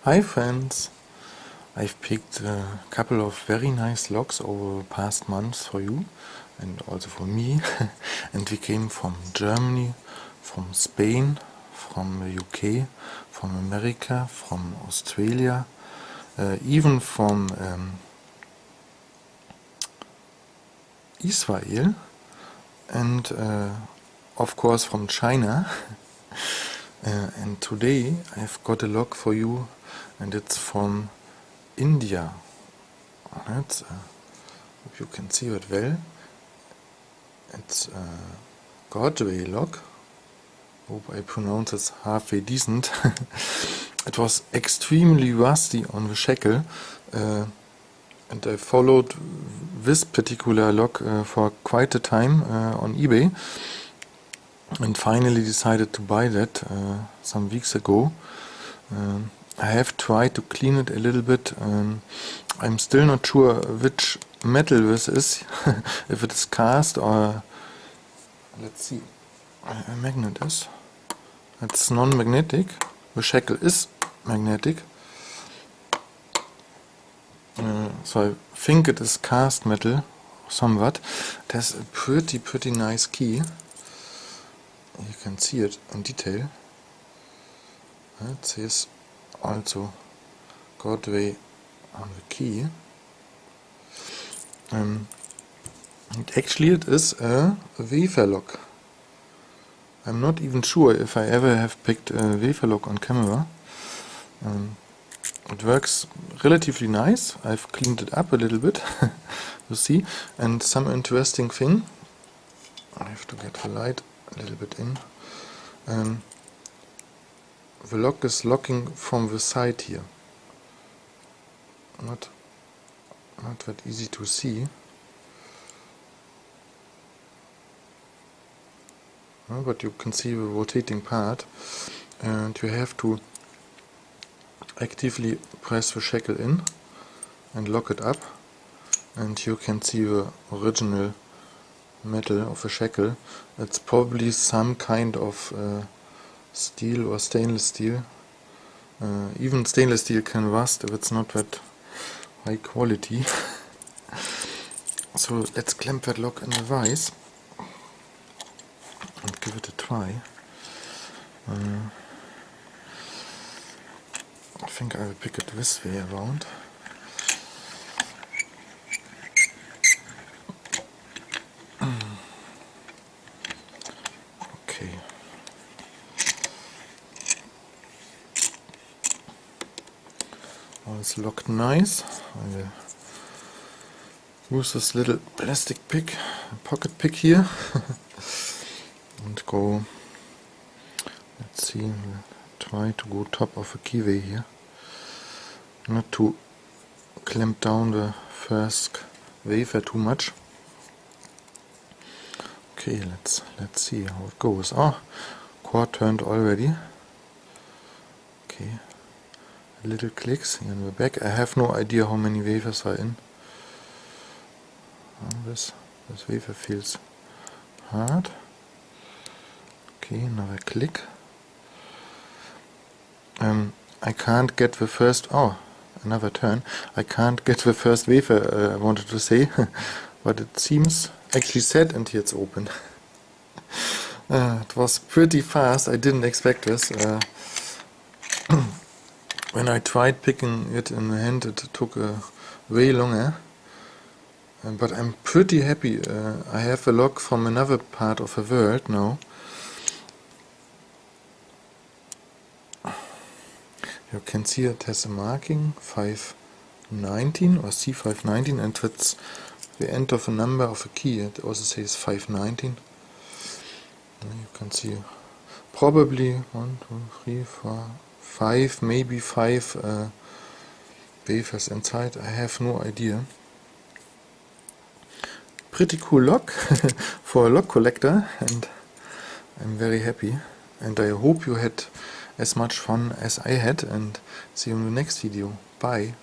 Hi friends! I've picked a couple of very nice locks over the past months for you and also for me. And we came from Germany, from Spain, from the UK, from America, from Australia, even from Israel, and of course from China. And today I've got a lock for you, and it's from India. Hope you can see it well. It's a Godrej lock. Hope I pronounce it halfway decent. It was extremely rusty on the shackle, and I followed this particular lock for quite a time on eBay, and finally decided to buy that some weeks ago. I have tried to clean it a little bit. I'm still not sure which metal this is, if it is cast or, let's see, a magnet is. It's non-magnetic. The shackle is magnetic. So I think it is cast metal somewhat. It has a pretty nice key. You can see it in detail. It says also Godrej on the key. And actually it is a wafer lock. I'm not even sure if I ever have picked a wafer lock on camera. It works relatively nice. I've cleaned it up a little bit, you see. And some interesting thing, I have to get the light a little bit in. The lock is locking from the side here. Not that easy to see. But you can see the rotating part, and you have to actively press the shackle in and lock it up, and you can see the original metal of the shackle. It's probably some kind of steel or stainless steel. Even stainless steel can rust if it's not that high quality. So let's clamp that lock in the vise and give it a try. I think I will pick it this way around. Okay. All is locked nice. I will use this little plastic pick, pocket pick here, and go, let's see, try to go top of the keyway here, not to clamp down the first wafer too much. Okay, let's see how it goes. Oh, cord turned already. Okay, little clicks here in the back. I have no idea how many wafers are in. This wafer feels hard. Okay, another click. I can't get the first, another turn. I can't get the first wafer, I wanted to say, but it seems actually set and here it's open. It was pretty fast. I didn't expect this. When I tried picking it in the hand, it took way longer. But I'm pretty happy. I have a lock from another part of the world now. You can see it has a marking 519 or C519, and that's the end of the number of a key. It also says 519. You can see probably 1, 2, 3, 4, 5, maybe 5 wafers inside. I have no idea. Pretty cool lock for a lock collector, and I'm very happy, and I hope you had as much fun as I had, and see you in the next video. Bye!